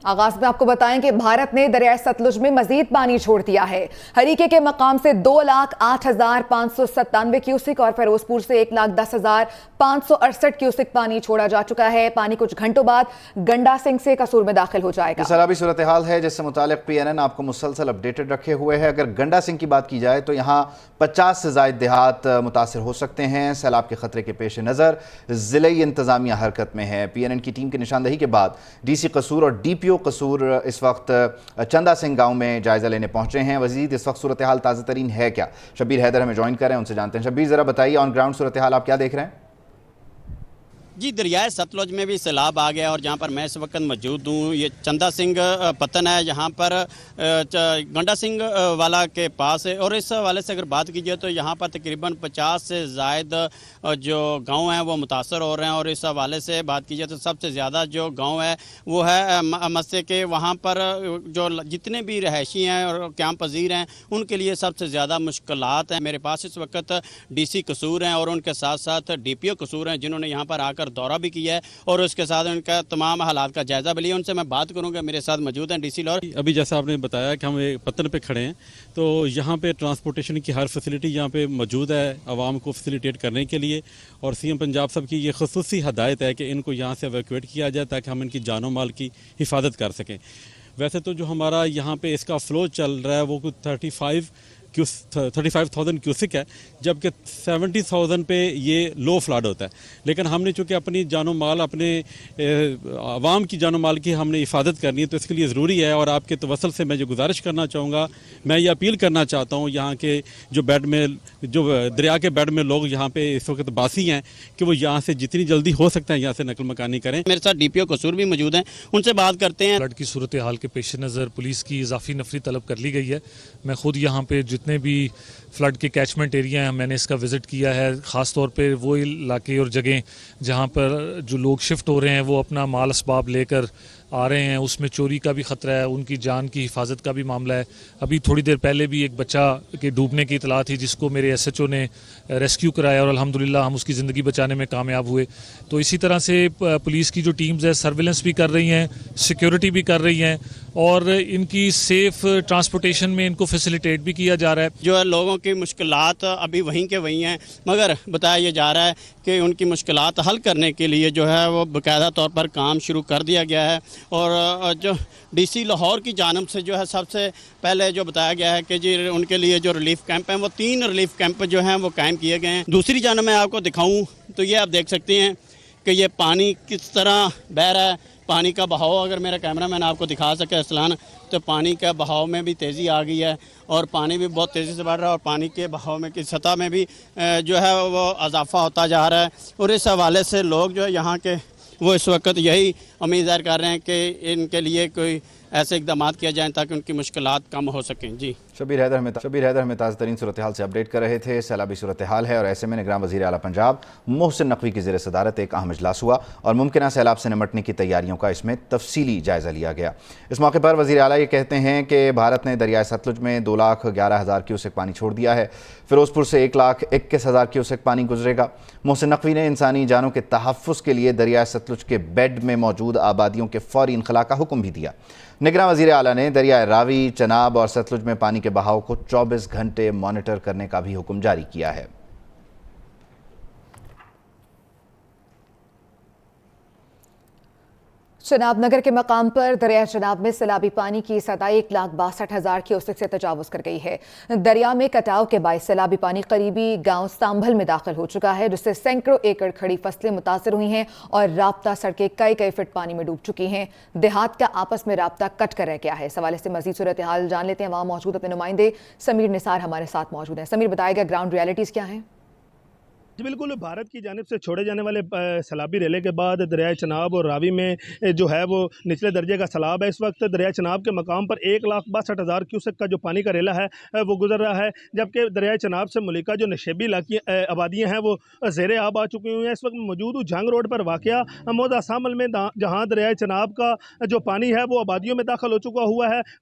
آغاز میں آپ کو بتائیں کہ بھارت نے دریائے ستلج میں مزید پانی چھوڑ دیا ہے۔ ہریکے کے مقام سے 2,08,597 کیوسک اور فیروز پور سے 1,10,568 کیوسک پانی چھوڑا جا چکا ہے۔ پانی کچھ گھنٹوں بعد گنڈا سنگھ سے قصور میں داخل ہو جائے گا۔ سیلابی صورتحال ہے جس سے متعلق PNN آپ کو مسلسل اپڈیٹڈ رکھے ہوئے ہے۔ اگر گنڈا سنگھ کی بات کی جائے تو یہاں 50 سے زائد دیہات متاثر ہو سکتے ہیں۔ سیلاب کے خطرے کے پیش نظر ضلعی انتظامیہ حرکت میں ہے۔ PNN کی ٹیم کی نشاندہی کے بعد DC قصور اور DPO قصور اس وقت چندہ سنگھ گاؤں میں جائزہ لینے پہنچے ہیں۔ وزید اس وقت صورتحال تازہ ترین ہے کیا؟ شبیر حیدر ہمیں جوائن کر رہے ہیں، ان سے جانتے ہیں۔ شبیر ذرا بتائیے آن گراؤنڈ صورتحال آپ کیا دیکھ رہے ہیں؟ جی، دریائے ستلج میں بھی سیلاب آ گیا اور جہاں پر میں اس وقت موجود ہوں یہ چندہ سنگھ پتن ہے، یہاں پر گنڈا سنگھ والا کے پاس ہے، اور اس حوالے سے اگر بات کی جائے تو یہاں پر تقریباً 50 سے زائد جو گاؤں ہیں وہ متاثر ہو رہے ہیں، اور اس حوالے سے بات کی جائے تو سب سے زیادہ جو گاؤں ہے وہ ہے مسے کے، وہاں پر جو جتنے بھی رہائشی ہیں اور قیام پذیر ہیں ان کے لیے سب سے زیادہ مشکلات ہیں۔ میرے پاس اس وقت DC قصور ہیں اور ان کے ساتھ ساتھ DPO قصور ہیں جنہوں نے یہاں پر آ کر دورہ بھی کیا ہے اور اس کے ساتھ ان کا تمام حالات کا جائزہ بھی لیا۔ ان سے میں بات کروں گا، میرے ساتھ موجود ہیں DC لاہور۔ ابھی جیسا آپ نے بتایا کہ ہم پتن پہ کھڑے ہیں تو یہاں پہ ٹرانسپورٹیشن کی ہر فیسلٹی یہاں پہ موجود ہے عوام کو فیسیلیٹیٹ کرنے کے لیے، اور CM پنجاب صاحب کی یہ خصوصی ہدایت ہے کہ ان کو یہاں سے ایویکویٹ کیا جائے تاکہ ہم ان کی جان و مال کی حفاظت کر سکیں۔ ویسے تو جو ہمارا یہاں پہ اس کا فلو چل رہا ہے وہ کچھ 35,000 کیوسک ہے، جبکہ 70,000 پہ یہ لو فلڈ ہوتا ہے، لیکن ہم نے چونکہ اپنی جان و مال اپنے عوام کی جان و مال کی ہم نے حفاظت کرنی ہے تو اس کے لیے ضروری ہے، اور آپ کے توسل سے میں جو گزارش کرنا چاہوں گا، میں یہ اپیل کرنا چاہتا ہوں یہاں کے جو دریا کے بیڈ میں لوگ یہاں پہ اس وقت باسی ہیں کہ وہ یہاں سے جتنی جلدی ہو سکتا ہے یہاں سے نقل مکانی کریں۔ میرے ساتھ DPO قصور بھی موجود ہیں، ان سے بات کرتے ہیں۔ فلڈ کی صورتحال کے پیش نظر پولیس کی اضافی نفری طلب کر لی گئی ہے۔ میں خود یہاں پہ جتنے بھی فلڈ کے کیچمنٹ ایریا ہیں میں نے اس کا وزٹ کیا ہے، خاص طور پہ وہ علاقے اور جگہیں جہاں پر جو لوگ شفٹ ہو رہے ہیں وہ اپنا مال اسباب لے کر آ رہے ہیں، اس میں چوری کا بھی خطرہ ہے، ان کی جان کی حفاظت کا بھی معاملہ ہے۔ ابھی تھوڑی دیر پہلے بھی ایک بچہ کے ڈوبنے کی اطلاع تھی جس کو میرے SHO نے ریسکیو کرایا اور الحمدللہ ہم اس کی زندگی بچانے میں کامیاب ہوئے۔ تو اسی طرح سے پولیس کی جو ٹیمز ہے سرویلنس بھی کر رہی ہیں، سیکیورٹی بھی کر رہی ہیں، اور ان کی سیف ٹرانسپورٹیشن میں ان کو فیسیلیٹیٹ بھی کیا جا رہا ہے۔ جو ہے لوگوں کی مشکلات ابھی وہیں کے وہیں ہیں، مگر بتایا یہ جا رہا ہے کہ ان کی مشکلات حل کرنے کے لیے جو ہے وہ باقاعدہ طور پر کام شروع کر دیا گیا ہے، اور جو DC لاہور کی جانب سے جو ہے سب سے پہلے جو بتایا گیا ہے کہ جی ان کے لیے جو ریلیف کیمپ ہیں وہ 3 ریلیف کیمپ جو ہیں وہ قائم کیے گئے ہیں۔ دوسری جانب میں آپ کو دکھاؤں تو یہ آپ دیکھ سکتے ہیں کہ یہ پانی کس طرح بہہ رہا ہے۔ پانی کا بہاؤ اگر میرا کیمرہ مین آپ کو دکھا سکے اسلان، تو پانی کا بہاؤ میں بھی تیزی آ گئی ہے اور پانی بھی بہت تیزی سے بڑھ رہا ہے، اور پانی کے بہاؤ میں کی سطح میں بھی جو ہے وہ اضافہ ہوتا جا رہا ہے، اور اس حوالے سے لوگ جو ہے یہاں کے وہ اس وقت یہی امید ظاہر کر رہے ہیں کہ ان کے لیے کوئی ایسے اقدامات کیا جائیں تاکہ ان کی مشکلات کم ہو سکیں۔ جی، شبیر حیدر ہمیں تازہ ترین صورتحال سے اپڈیٹ کر رہے تھے۔ سیلابی صورتحال ہے اور ایسے میں نگراں وزیر اعلیٰ پنجاب محسن نقوی کی زیر صدارت ایک اہم اجلاس ہوا اور ممکنہ سیلاب سے نمٹنے کی تیاریوں کا اس میں تفصیلی جائزہ لیا گیا۔ اس موقع پر وزیر اعلیٰ یہ کہتے ہیں کہ بھارت نے دریائے ستلج میں 2,11,000 کیوسک پانی چھوڑ دیا ہے، فیروز پور سے 1,21,000 کیوسک پانی گزرے گا۔ محسن نقوی نے انسانی جانوں کے تحفظ کے لیے دریائے ستلج کے بیڈ میں موجود آبادیوں کے فوری انخلاء کا حکم بھی دیا۔ نگراں وزیر اعلیٰ نے دریائے راوی، چناب اور ستلج میں پانی کے بہاؤ کو 24 گھنٹے مانیٹر کرنے کا بھی حکم جاری کیا ہے۔ چناب نگر کے مقام پر دریائے چناب میں سیلابی پانی کی سطح 1,62,000 کیوسک سے تجاوز کر گئی ہے۔ دریا میں کٹاؤ کے باعث سیلابی پانی قریبی گاؤں سانبھل میں داخل ہو چکا ہے، جس سے سینکڑوں ایکڑ کھڑی فصلیں متاثر ہوئی ہیں اور رابطہ سڑکیں کئی فٹ پانی میں ڈوب چکی ہیں۔ دیہات کا آپس میں رابطہ کٹ کر رہ گیا ہے۔ اس حوالے سے مزید صورتحال جان لیتے ہیں، وہاں موجود اپنے نمائندے سمیر نثار ہمارے ساتھ موجود ہیں۔ سمیر، بتائے گا گراؤنڈ ریالٹیز کیا ہیں؟ جی بالکل، بھارت کی جانب سے چھوڑے جانے والے سیلابی ریلے کے بعد دریائے چناب اور راوی میں جو ہے وہ نچلے درجے کا سیلاب ہے۔ اس وقت دریائے چناب کے مقام پر 1,62,000 کیوسک کا جو پانی کا ریلا ہے وہ گزر رہا ہے، جبکہ دریائے چناب سے ملکہ جو نشیبی علاقے آبادیاں ہیں وہ زیر آب آ چکی ہوئی ہیں۔ اس وقت موجود جھنگ روڈ پر واقع موضع سامل میں جہاں دریائے چناب کا جو پانی ہے وہ آبادیوں میں داخل ہو چکا ہوا ہے،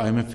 IMF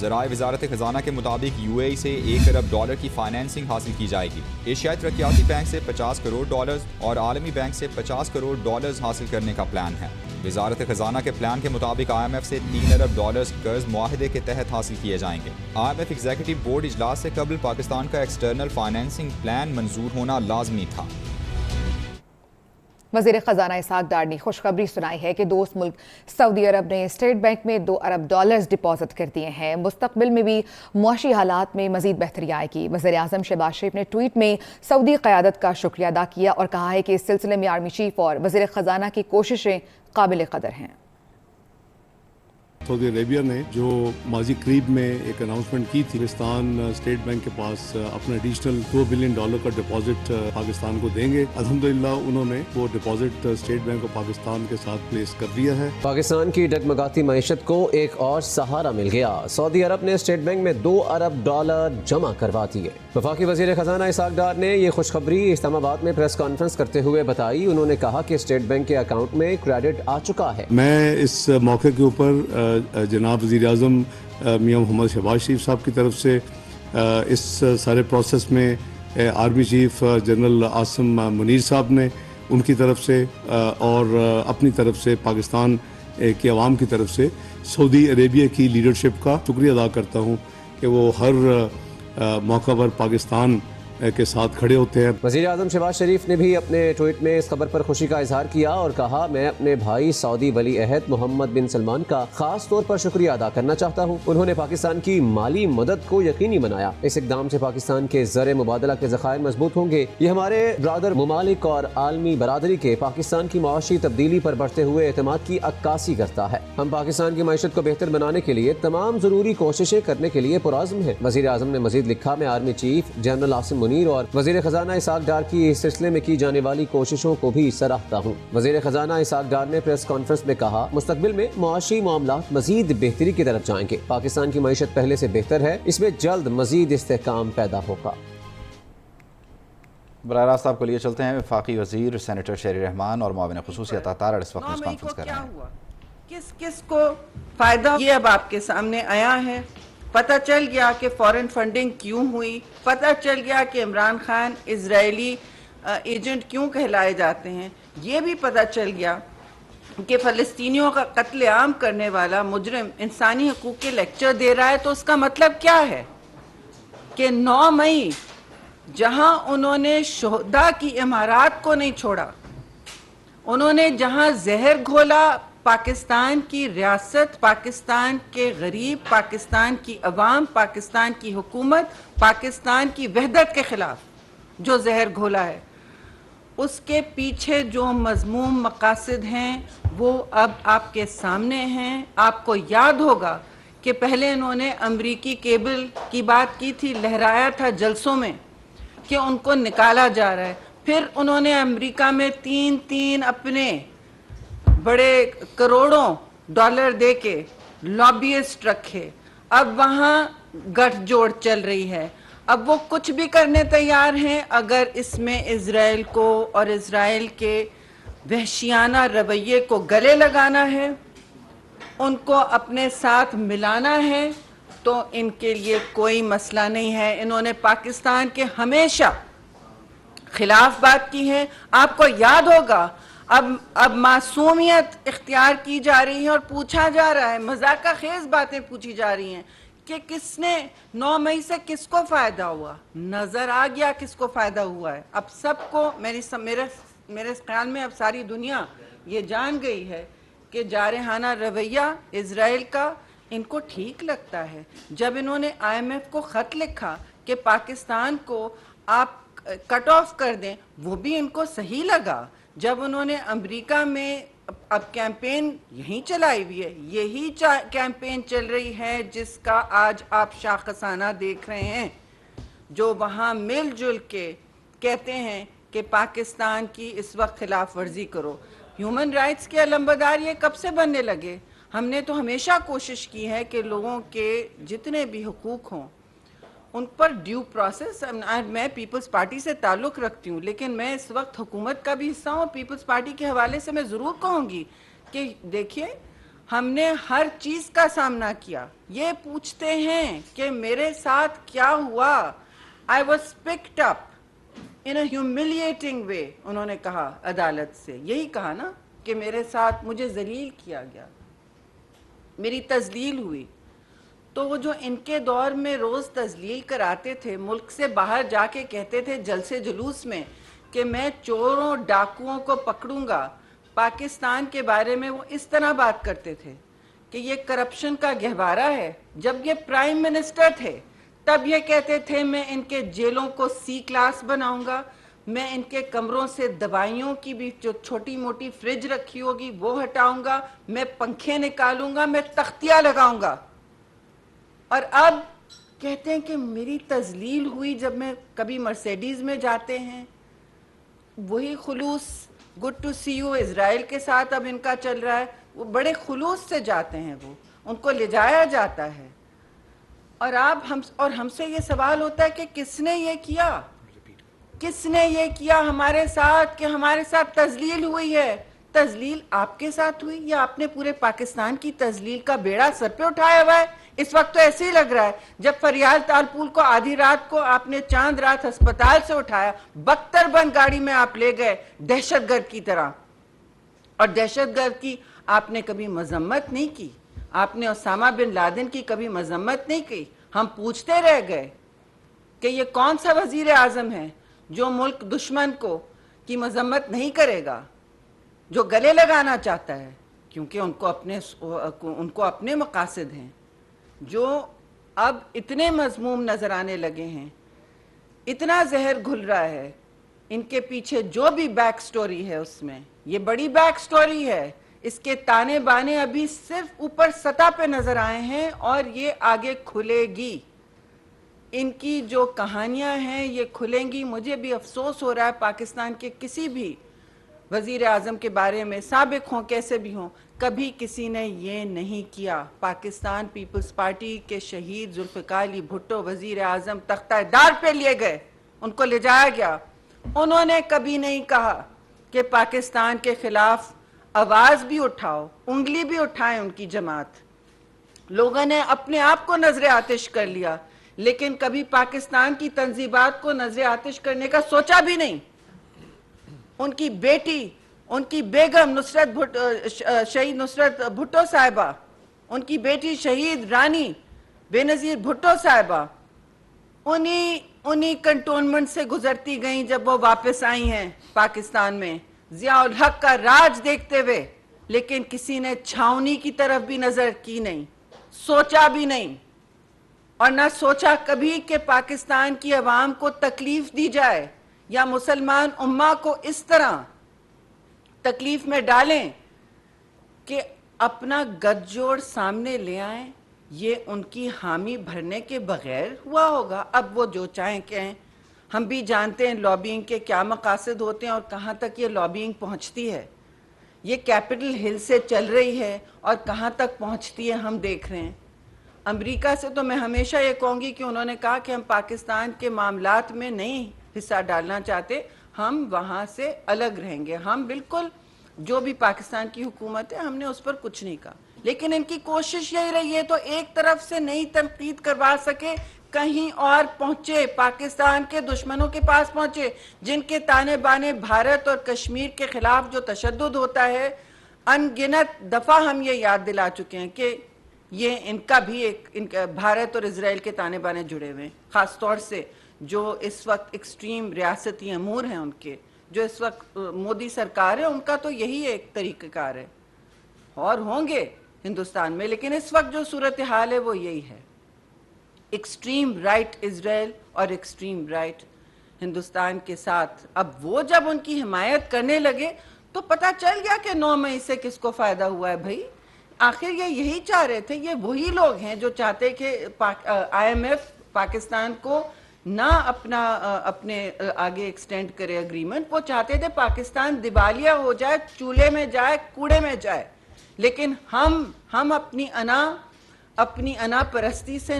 ذرائع وزارت خزانہ کے مطابق UAE سے $1 ارب کی فائنینسنگ حاصل کی جائے گی۔ ایشیائی ترقیاتی بینک سے $50 کروڑ اور عالمی بینک سے $50 کروڑ حاصل کرنے کا پلان ہے۔ وزارت خزانہ کے پلان کے مطابق IMF سے $3 ارب قرض معاہدے کے تحت حاصل کیے جائیں گے۔ IMF ایگزیکٹو بورڈ اجلاس سے قبل پاکستان کا ایکسٹرنل فائنینسنگ پلان منظور ہونا لازمی تھا۔ وزیر خزانہ اسحاق ڈار نے خوشخبری سنائی ہے کہ دوست ملک سعودی عرب نے اسٹیٹ بینک میں $2 ارب ڈپازٹ کر دیے ہیں۔ مستقبل میں بھی معاشی حالات میں مزید بہتری آئے گی۔ وزیر اعظم شہباز شریف نے ٹویٹ میں سعودی قیادت کا شکریہ ادا کیا اور کہا ہے کہ اس سلسلے میں آرمی چیف اور وزیر خزانہ کی کوششیں قابل قدر ہیں۔ سعودی عربیہ نے جو ماضی قریب میں ایک اناؤنسمنٹ کی تھی، پاکستان اسٹیٹ بینک کے پاس اپنا ایڈیشنل $2 بلین کا ڈپازٹ پاکستان کو دیں گے۔ الحمدللہ انہوں نے وہ deposit state bank of Pakistan کے ساتھ پلیس کر دیا ہے۔ پاکستان کی ڈگمگاتی معیشت کو ایک اور سہارا مل گیا۔ سعودی عرب نے اسٹیٹ بینک میں $2 ارب جمع کروا دیے۔ وفاقی وزیر خزانہ اسحاق ڈار نے یہ خوشخبری اسلام آباد میں پریس کانفرنس کرتے ہوئے بتائی۔ انہوں نے کہا کہ اسٹیٹ بینک کے اکاؤنٹ میں کریڈٹ آ چکا ہے۔ میں اس موقع کے اوپر جناب وزیر اعظم میاں محمد شہباز شریف صاحب کی طرف سے اس سارے پروسیس میں army chief general Asim Munir صاحب نے ان کی طرف سے اور اپنی طرف سے پاکستان کی عوام کی طرف سے سعودی عربیہ کی لیڈرشپ کا شکریہ ادا کرتا ہوں کہ وہ ہر موقع پر پاکستان کے ساتھ کھڑے ہوتے ہیں۔ وزیر اعظم شہباز شریف نے بھی اپنے ٹویٹ میں اس خبر پر خوشی کا اظہار کیا اور کہا، میں اپنے بھائی سعودی ولی عہد محمد بن سلمان کا خاص طور پر شکریہ ادا کرنا چاہتا ہوں۔ انہوں نے پاکستان کی مالی مدد کو یقینی بنایا۔ اس اقدام سے پاکستان کے زر مبادلہ کے ذخائر مضبوط ہوں گے۔ یہ ہمارے برادر ممالک اور عالمی برادری کے پاکستان کی معاشی تبدیلی پر بڑھتے ہوئے اعتماد کی عکاسی کرتا ہے۔ ہم پاکستان کی معیشت کو بہتر بنانے کے لیے تمام ضروری کوششیں کرنے کے لیے پرعزم ہیں۔ وزیر اعظم نے مزید لکھا، میں army chief general Asim Munir اور وزیر خزانہ اسحاق ڈار کی اس سلسلے میں کی جانے والی کوششوں کو بھی سراہتا ہوں۔ وزیر خزانہ اسحاق ڈار نے پریس کانفرنس میں کہا، مستقبل میں معاشی معاملات مزید بہتری کی طرف جائیں گے۔ پاکستان کی معیشت پہلے سے بہتر ہے، اس میں جلد مزید استحکام پیدا ہوگا۔ براہ راست آپ کو لیے چلتے ہیں۔ وفاقی وزیر سینیٹر شہری رحمان اور معاون خصوصی عطا تارڑ اس وقت نیوز کانفرنس کر رہے ہیں۔ کس کو فائدہ، یہ اب آپ کے سامنے آیا ہے۔ پتہ چل گیا کہ فورن فنڈنگ کیوں ہوئی، پتہ چل گیا کہ عمران خان اسرائیلی ایجنٹ کیوں کہلائے جاتے ہیں، یہ بھی پتہ چل گیا کہ فلسطینیوں کا قتل عام کرنے والا مجرم انسانی حقوق کے لیکچر دے رہا ہے۔ تو اس کا مطلب کیا ہے کہ 9 مئی جہاں انہوں نے شہداء کی عمارات کو نہیں چھوڑا، انہوں نے جہاں زہر گھولا پاکستان کی ریاست، پاکستان کے غریب، پاکستان کی عوام، پاکستان کی حکومت، پاکستان کی وحدت کے خلاف جو زہر گھولا ہے، اس کے پیچھے جو مذموم مقاصد ہیں وہ اب آپ کے سامنے ہیں۔ آپ کو یاد ہوگا کہ پہلے انہوں نے امریکی کیبل کی بات کی تھی، لہرایا تھا جلسوں میں کہ ان کو نکالا جا رہا ہے۔ پھر انہوں نے امریکہ میں 3 اپنے بڑے کروڑوں ڈالر دے کے لابیسٹ رکھے۔ اب وہاں گٹھ جوڑ چل رہی ہے۔ اب وہ کچھ بھی کرنے تیار ہیں اگر اس میں اسرائیل کو اور اسرائیل کے وحشیانہ رویے کو گلے لگانا ہے، ان کو اپنے ساتھ ملانا ہے، تو ان کے لیے کوئی مسئلہ نہیں ہے۔ انہوں نے پاکستان کے ہمیشہ خلاف بات کی ہے۔ آپ کو یاد ہوگا اب معصومیت اختیار کی جا رہی ہے اور پوچھا جا رہا ہے، مذاقہ خیز باتیں پوچھی جا رہی ہیں کہ کس نے 9 مئی سے کس کو فائدہ ہوا۔ نظر آ گیا کس کو فائدہ ہوا ہے۔ اب سب کو میرے خیال میں اب ساری دنیا یہ جان گئی ہے کہ جارحانہ رویہ اسرائیل کا ان کو ٹھیک لگتا ہے۔ جب انہوں نے IMF کو خط لکھا کہ پاکستان کو آپ کٹ آف کر دیں، وہ بھی ان کو صحیح لگا۔ جب انہوں نے امریکہ میں اب کیمپین یہی چلائی ہوئی ہے، یہی کیمپین چل رہی ہے جس کا آج آپ شاخسانہ دیکھ رہے ہیں، جو وہاں مل جل کے کہتے ہیں کہ پاکستان کی اس وقت خلاف ورزی کرو۔ ہیومن رائٹس کے علمبردار یہ کب سے بننے لگے؟ ہم نے تو ہمیشہ کوشش کی ہے کہ لوگوں کے جتنے بھی حقوق ہوں ان پر ڈیو پروسیس۔ میں پیپلز پارٹی سے تعلق رکھتی ہوں، لیکن میں اس وقت حکومت کا بھی حصہ ہوں۔ پیپلز پارٹی کے حوالے سے میں ضرور کہوں گی کہ دیکھیے ہم نے ہر چیز کا سامنا کیا. یہ پوچھتے ہیں کہ میرے ساتھ کیا ہوا. I was picked up in a humiliating way. انہوں نے کہا عدالت سے, یہی کہا نا کہ میرے ساتھ مجھے ذلیل کیا گیا, میری تذلیل ہوئی. تو وہ جو ان کے دور میں روز تذلیل کراتے تھے, ملک سے باہر جا کے کہتے تھے جلسے جلوس میں کہ میں چوروں ڈاکوؤں کو پکڑوں گا, پاکستان کے بارے میں وہ اس طرح بات کرتے تھے کہ یہ کرپشن کا گہوارہ ہے. جب یہ پرائم منسٹر تھے تب یہ کہتے تھے میں ان کے جیلوں کو سی کلاس بناؤں گا, میں ان کے کمروں سے دوائیوں کی بھی جو چھوٹی موٹی فریج رکھی ہوگی وہ ہٹاؤں گا, میں پنکھے نکالوں گا, میں تختیاں لگاؤں گا. اور اب کہتے ہیں کہ میری تذلیل ہوئی جب میں کبھی مرسیڈیز میں جاتے ہیں. وہی خلوص, گڈ ٹو سی یو, اسرائیل کے ساتھ اب ان کا چل رہا ہے, وہ بڑے خلوص سے جاتے ہیں, وہ ان کو لے جایا جاتا ہے. اور ہم سے یہ سوال ہوتا ہے کہ کس نے یہ کیا, کس نے یہ کیا ہمارے ساتھ کہ ہمارے ساتھ تذلیل ہوئی ہے. تذلیل آپ کے ساتھ ہوئی یا آپ نے پورے پاکستان کی تذلیل کا بیڑا سر پہ اٹھایا ہوا ہے؟ اس وقت تو ایسے ہی لگ رہا ہے جب فریال تالپور کو آدھی رات کو آپ نے چاند رات ہسپتال سے اٹھایا, بختر بند گاڑی میں آپ لے گئے دہشت گرد کی طرح, اور دہشت گرد کی آپ نے کبھی مذمت نہیں کی, آپ نے اسامہ بن لادن کی کبھی مذمت نہیں کی. ہم پوچھتے رہ گئے کہ یہ کون سا وزیر اعظم ہے جو ملک دشمن کی مذمت نہیں کرے گا, جو گلے لگانا چاہتا ہے, کیونکہ ان کو اپنے مقاصد ہیں جو اب اتنے مذموم نظر آنے لگے ہیں, اتنا زہر گھل رہا ہے. ان کے پیچھے جو بھی بیک سٹوری ہے اس میں, یہ بڑی بیک سٹوری ہے, اس کے تانے بانے ابھی صرف اوپر سطح پہ نظر آئے ہیں اور یہ آگے کھلے گی. ان کی جو کہانیاں ہیں یہ کھلیں گی. مجھے بھی افسوس ہو رہا ہے پاکستان کے کسی بھی وزیر اعظم کے بارے میں, سابق ہوں کیسے بھی ہوں, کبھی کسی نے یہ نہیں کیا. پاکستان پیپلز پارٹی کے شہید ذوالفقار علی بھٹو وزیر اعظم تختہ دار پہ لیے گئے, ان کو لے جایا گیا. انہوں نے کبھی نہیں کہا کہ پاکستان کے خلاف آواز بھی اٹھاؤ, انگلی بھی اٹھائیں ان کی جماعت. لوگوں نے اپنے آپ کو نظر آتش کر لیا, لیکن کبھی پاکستان کی تنظیمات کو نظر آتش کرنے کا سوچا بھی نہیں. ان کی بیٹی, ان کی بیگم شہید نصرت بھٹو صاحبہ, ان کی بیٹی شہید رانی بے نظیر بھٹو صاحبہ انہی کنٹونمنٹ سے گزرتی گئیں جب وہ واپس آئی ہیں پاکستان میں ضیاء الحق کا راج دیکھتے ہوئے, لیکن کسی نے چھاؤنی کی طرف بھی نظر کی نہیں, سوچا بھی نہیں, اور نہ سوچا کبھی کہ پاکستان کی عوام کو تکلیف دی جائے یا مسلمان امہ کو اس طرح تکلیف میں ڈالیں کہ اپنا گٹھ جوڑ سامنے لے آئیں. یہ ان کی حامی بھرنے کے بغیر ہوا ہوگا. اب وہ جو چاہیں کہیں, ہم بھی جانتے ہیں لابینگ کے کیا مقاصد ہوتے ہیں اور کہاں تک یہ لابینگ پہنچتی ہے. یہ کیپٹل ہل سے چل رہی ہے اور کہاں تک پہنچتی ہے ہم دیکھ رہے ہیں. امریکہ سے تو میں ہمیشہ یہ کہوں گی کہ انہوں نے کہا کہ ہم پاکستان کے معاملات میں نہیں حصہ ڈالنا چاہتے, ہم وہاں سے الگ رہیں گے. ہم بالکل جو بھی پاکستان کی حکومت ہے ہم نے اس پر کچھ نہیں کہا, لیکن ان کی کوشش یہی رہی ہے تو ایک طرف سے نئی تنقید کروا سکے, کہیں اور پہنچے, پاکستان کے دشمنوں کے پاس پہنچے, جن کے تانے بانے بھارت اور کشمیر کے خلاف جو تشدد ہوتا ہے. ان گنت دفعہ ہم یہ یاد دلا چکے ہیں کہ یہ ان کا بھی بھارت اور اسرائیل کے تانے بانے جڑے ہوئے ہیں, خاص طور سے جو اس وقت ایکسٹریم ریاستی امور ہیں ان کے, جو اس وقت مودی سرکار ہے, ان کا تو یہی ایک طریقہ کار ہے, اور ہوں گے ہندوستان میں, لیکن اس وقت جو صورتحال ہے وہ یہی ہے. ایکسٹریم رائٹ اسرائیل اور ایکسٹریم رائٹ ہندوستان کے ساتھ. اب وہ جب ان کی حمایت کرنے لگے تو پتہ چل گیا کہ 9 مئی سے کس کو فائدہ ہوا ہے. بھائی آخر یہ یہی چاہ رہے تھے, یہ وہی لوگ ہیں جو چاہتے کہ IMF پاکستان کو نہ اپنے آگے ایکسٹینڈ کرے اگریمنٹ. وہ چاہتے تھے پاکستان دیوالیہ ہو جائے, چولہے میں جائے, کوڑے میں جائے. لیکن ہم اپنی انا پرستی سے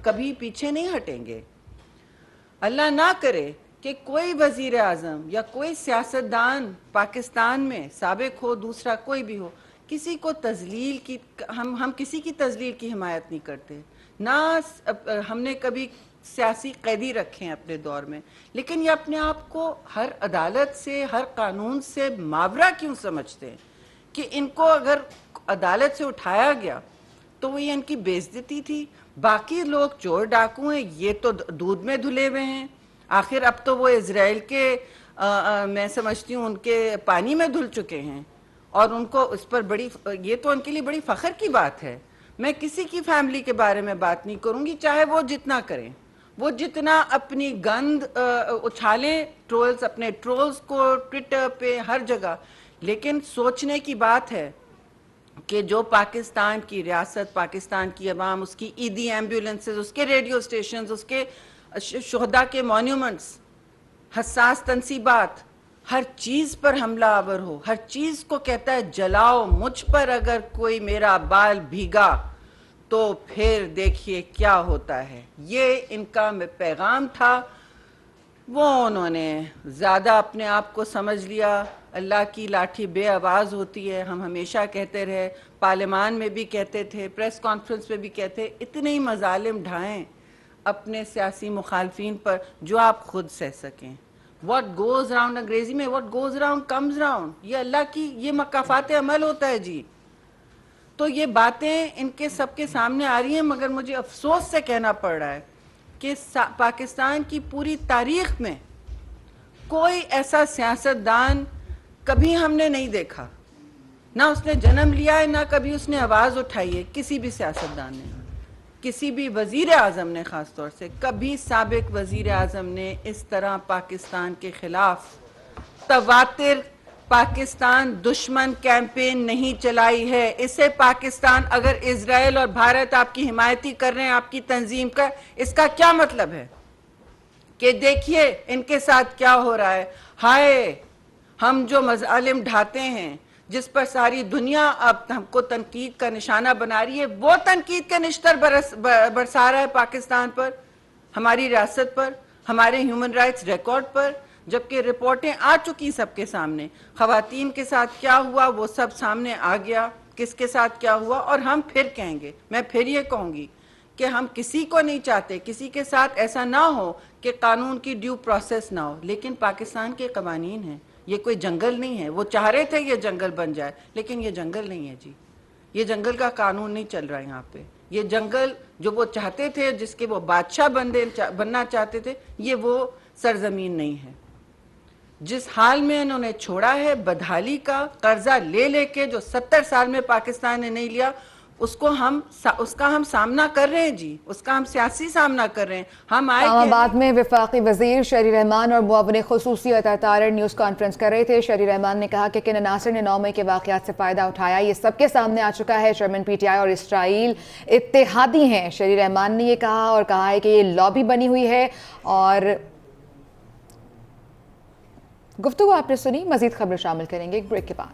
کبھی پیچھے نہیں ہٹیں گے. اللہ نہ کرے کہ کوئی وزیر اعظم یا کوئی سیاستدان پاکستان میں سابق ہو, دوسرا کوئی بھی ہو, کسی کو تذلیل کی ہم کسی کی تذلیل کی حمایت نہیں کرتے، نہ ہم نے کبھی سیاسی قیدی رکھے ہیں اپنے دور میں، لیکن یہ اپنے آپ کو ہر عدالت سے، ہر قانون سے ماورا کیوں سمجھتے ہیں کہ ان کو اگر عدالت سے اٹھایا گیا تو وہ یہ ان کی بے عزتی تھی، باقی لوگ چور ڈاکو ہیں، یہ تو دودھ میں دھلے ہوئے ہیں، آخر اب تو وہ اسرائیل کے میں سمجھتی ہوں ان کے پانی میں دھل چکے ہیں، اور ان کو اس پر یہ تو ان کے لیے بڑی فخر کی بات ہے۔ میں کسی کی فیملی کے بارے میں بات نہیں کروں گی، چاہے وہ جتنا کریں، وہ جتنا اپنی گند اچھالیں، اپنے ٹرولز کو ٹویٹر پہ ہر جگہ، لیکن سوچنے کی بات ہے کہ جو پاکستان کی ریاست، پاکستان کی عوام، اس کی عیدی ایمبیولنسز، اس کے ریڈیو سٹیشنز، اس کے شہداء کے مونیومنٹس، حساس تنصیبات، ہر چیز پر حملہ آور ہو، ہر چیز کو کہتا ہے جلاؤ، مجھ پر اگر کوئی میرا بال بھیگا تو پھر دیکھیے کیا ہوتا ہے۔ یہ ان کا پیغام تھا۔ وہ انہوں نے زیادہ اپنے آپ کو سمجھ لیا، اللہ کی لاٹھی بے آواز ہوتی ہے، ہم ہمیشہ کہتے رہے، پارلیمان میں بھی کہتے تھے، پریس کانفرنس میں بھی کہتے، اتنے ہی مظالم ڈھائیں اپنے سیاسی مخالفین پر جو آپ خود سہ سکیں۔ What goes around انگریزی میں what goes around comes around، یہ اللہ کی یہ مکافات عمل ہوتا ہے جی۔ تو یہ باتیں ان کے سب کے سامنے آ رہی ہیں، مگر مجھے افسوس سے کہنا پڑ رہا ہے کہ پاکستان کی پوری تاریخ میں کوئی ایسا سیاستدان کبھی ہم نے نہیں دیکھا، نہ اس نے جنم لیا ہے، نہ کبھی اس نے آواز اٹھائی ہے، کسی بھی سیاستدان نے، کسی بھی وزیر اعظم نے، خاص طور سے کبھی سابق وزیر اعظم نے اس طرح پاکستان کے خلاف تواتر پاکستان دشمن کیمپین نہیں چلائی ہے۔ اسے پاکستان اگر اسرائیل اور بھارت آپ کی حمایتی کر رہے ہیں، آپ کی تنظیم کا، اس کا کیا مطلب ہے کہ دیکھیے ان کے ساتھ کیا ہو رہا ہے، ہائے ہم جو مظالم ڈھاتے ہیں، جس پر ساری دنیا اب ہم کو تنقید کا نشانہ بنا رہی ہے، وہ تنقید کا نشتر برسا رہا ہے پاکستان پر، ہماری ریاست پر، ہمارے ہیومن رائٹس ریکارڈ پر، جبکہ رپورٹیں آ چکی سب کے سامنے، خواتین کے ساتھ کیا ہوا وہ سب سامنے آ گیا، کس کے ساتھ کیا ہوا، اور ہم پھر کہیں گے، میں پھر یہ کہوں گی کہ ہم کسی کو نہیں چاہتے، کسی کے ساتھ ایسا نہ ہو کہ قانون کی ڈیو پروسیس نہ ہو، لیکن پاکستان کے قوانین ہیں، یہ کوئی جنگل نہیں ہے۔ وہ چاہ رہے تھے یہ جنگل بن جائے، لیکن یہ جنگل نہیں ہے جی، یہ جنگل کا قانون نہیں چل رہا ہے یہاں پہ۔ یہ جنگل جو وہ چاہتے تھے، جس کے وہ بادشاہ بننا چاہتے تھے، یہ وہ سرزمین نہیں ہے۔ جس حال میں انہوں نے چھوڑا ہے بدحالی کا، قرضہ لے لے کے، جو 70 سال میں پاکستان نے نہیں لیا، اس کا ہم سامنا کر رہے ہیں جی، اس کا ہم سیاسی سامنا کر رہے ہیں۔ ہم اسلام آباد میں وفاقی وزیر شہری رحمان اور معاون خصوصی عطا طاہر نیوز کانفرنس کر رہے تھے۔ شہری رحمان نے کہا کہ کن عناصر نے 9 مئی کے واقعات سے فائدہ اٹھایا، یہ سب کے سامنے آ چکا ہے۔ چیئرمین پی ٹی آئی اور اسرائیل اتحادی ہیں، شہری رحمان نے یہ کہا، اور کہا ہے کہ یہ لابی بنی ہوئی ہے۔ اور گفتگو آپ نے سنی، مزید خبر شامل کریں گے ایک بریک کے بعد۔